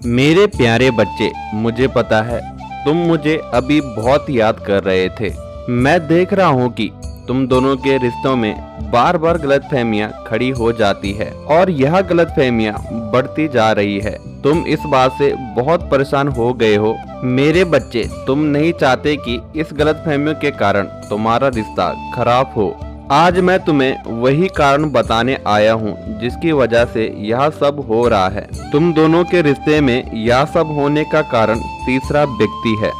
मेरे प्यारे बच्चे, मुझे पता है तुम मुझे अभी बहुत याद कर रहे थे। मैं देख रहा हूँ कि तुम दोनों के रिश्तों में बार बार गलतफहमियां खड़ी हो जाती है और यह गलतफहमियां बढ़ती जा रही है। तुम इस बात से बहुत परेशान हो गए हो। मेरे बच्चे, तुम नहीं चाहते कि इस गलतफहमियों के कारण तुम्हारा रिश्ता खराब हो। आज मैं तुम्हें वही कारण बताने आया हूँ जिसकी वजह से यह सब हो रहा है। तुम दोनों के रिश्ते में यह सब होने का कारण तीसरा व्यक्ति है।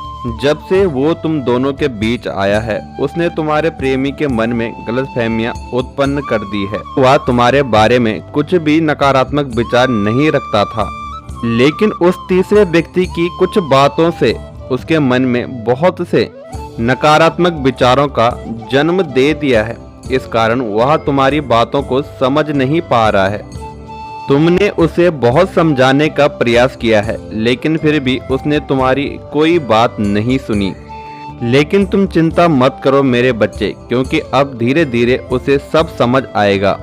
जब से वो तुम दोनों के बीच आया है, उसने तुम्हारे प्रेमी के मन में गलतफहमियां उत्पन्न कर दी है। वह तुम्हारे बारे में कुछ भी नकारात्मक विचार नहीं रखता था, लेकिन उस तीसरे व्यक्ति की कुछ बातों से उसके मन में बहुत से नकारात्मक विचारों का जन्म दे दिया है। इस कारण वह तुम्हारी बातों को समझ नहीं पा रहा है। तुमने उसे बहुत समझाने का प्रयास किया है, लेकिन फिर भी उसने तुम्हारी कोई बात नहीं सुनी। लेकिन तुम चिंता मत करो मेरे बच्चे, क्योंकि अब धीरे धीरे उसे सब समझ आएगा।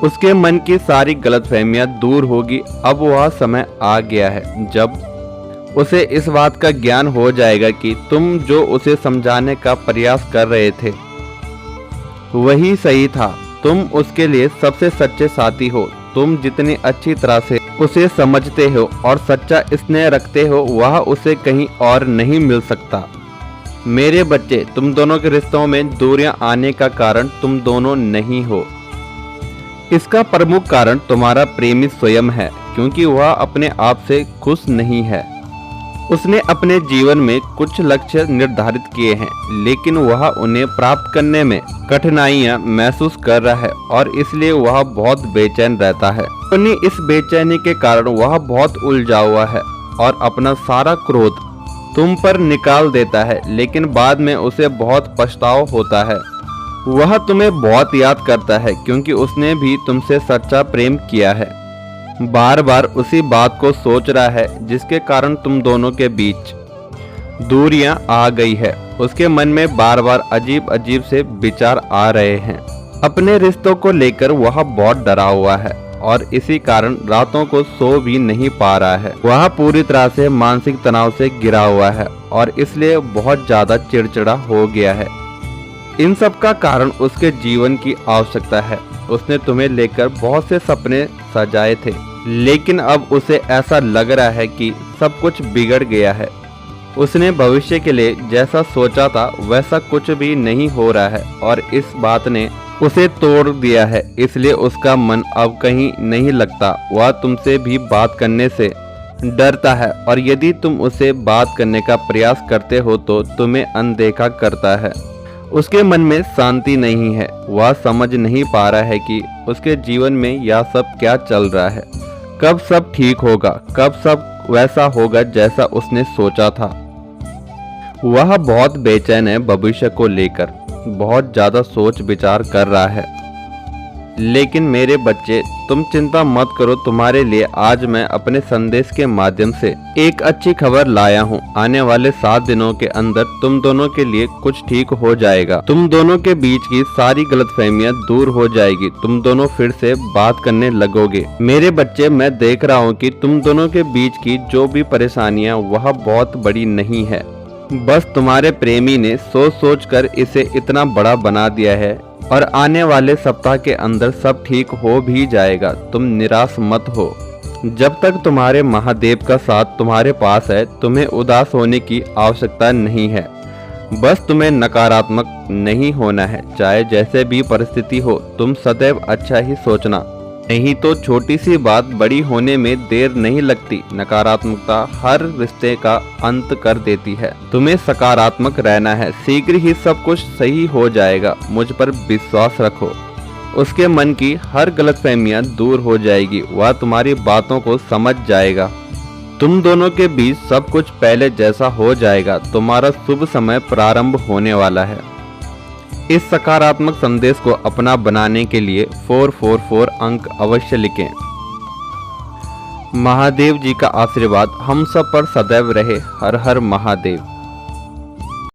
उसके मन की सारी गलतफहमियां दूर होगी। अब वह समय आ गया है जब उसे इस बात का ज्ञान हो जाएगा कि तुम जो उसे समझाने का प्रयास कर रहे थे वही सही था। तुम उसके लिए सबसे सच्चे साथी हो। तुम जितनी अच्छी तरह से उसे समझते हो और सच्चा स्नेह रखते हो, वह उसे कहीं और नहीं मिल सकता। मेरे बच्चे, तुम दोनों के रिश्तों में दूरियां आने का कारण तुम दोनों नहीं हो। इसका प्रमुख कारण तुम्हारा प्रेमी स्वयं है, क्योंकि वह अपने आप से खुश नहीं है। उसने अपने जीवन में कुछ लक्ष्य निर्धारित किए हैं, लेकिन वह उन्हें प्राप्त करने में कठिनाइयां महसूस कर रहा है और इसलिए वह बहुत बेचैन रहता है। अपनी इस बेचैनी के कारण वह बहुत उलझा हुआ है और अपना सारा क्रोध तुम पर निकाल देता है, लेकिन बाद में उसे बहुत पछतावा होता है। वह तुम्हें बहुत याद करता है, क्योंकि उसने भी तुमसे सच्चा प्रेम किया है। बार बार उसी बात को सोच रहा है जिसके कारण तुम दोनों के बीच दूरियां आ गई है। उसके मन में बार बार अजीब अजीब से विचार आ रहे हैं। अपने रिश्तों को लेकर वह बहुत डरा हुआ है और इसी कारण रातों को सो भी नहीं पा रहा है। वह पूरी तरह से मानसिक तनाव से घिरा हुआ है और इसलिए बहुत ज्यादा चिड़चिड़ा हो गया है। इन सब का कारण उसके जीवन की आवश्यकता है। उसने तुम्हें लेकर बहुत से सपने सजाए थे, लेकिन अब उसे ऐसा लग रहा है कि सब कुछ बिगड़ गया है। उसने भविष्य के लिए जैसा सोचा था वैसा कुछ भी नहीं हो रहा है और इस बात ने उसे तोड़ दिया है। इसलिए उसका मन अब कहीं नहीं लगता। वह तुमसे भी बात करने से डरता है और यदि तुम उसे बात करने का प्रयास करते हो तो तुम्हें अनदेखा करता है। उसके मन में शांति नहीं है। वह समझ नहीं पा रहा है कि उसके जीवन में यह सब क्या चल रहा है। कब सब ठीक होगा, कब सब वैसा होगा जैसा उसने सोचा था। वह बहुत बेचैन है, भविष्य को लेकर बहुत ज्यादा सोच विचार कर रहा है। लेकिन मेरे बच्चे, तुम चिंता मत करो। तुम्हारे लिए आज मैं अपने संदेश के माध्यम से एक अच्छी खबर लाया हूँ। आने वाले 7 दिनों के अंदर तुम दोनों के लिए कुछ ठीक हो जाएगा। तुम दोनों के बीच की सारी गलतफहमियां दूर हो जाएगी। तुम दोनों फिर से बात करने लगोगे। मेरे बच्चे, मैं देख रहा हूँ कि तुम दोनों के बीच की जो भी परेशानियां वह बहुत बड़ी नहीं है। बस तुम्हारे प्रेमी ने सोच सोच कर इसे इतना बड़ा बना दिया है और आने वाले सप्ताह के अंदर सब ठीक हो भी जाएगा। तुम निराश मत हो। जब तक तुम्हारे महादेव का साथ तुम्हारे पास है, तुम्हें उदास होने की आवश्यकता नहीं है। बस तुम्हें नकारात्मक नहीं होना है। चाहे जैसे भी परिस्थिति हो, तुम सदैव अच्छा ही सोचना, नहीं तो छोटी सी बात बड़ी होने में देर नहीं लगती। नकारात्मकता हर रिश्ते का अंत कर देती है। तुम्हें सकारात्मक रहना है। शीघ्र ही सब कुछ सही हो जाएगा। मुझ पर विश्वास रखो। उसके मन की हर गलतफहमियां दूर हो जाएगी। वह तुम्हारी बातों को समझ जाएगा। तुम दोनों के बीच सब कुछ पहले जैसा हो जाएगा। तुम्हारा शुभ समय प्रारंभ होने वाला है। इस सकारात्मक संदेश को अपना बनाने के लिए 444 अंक अवश्य लिखें। महादेव जी का आशीर्वाद हम सब पर सदैव रहे। हर हर महादेव।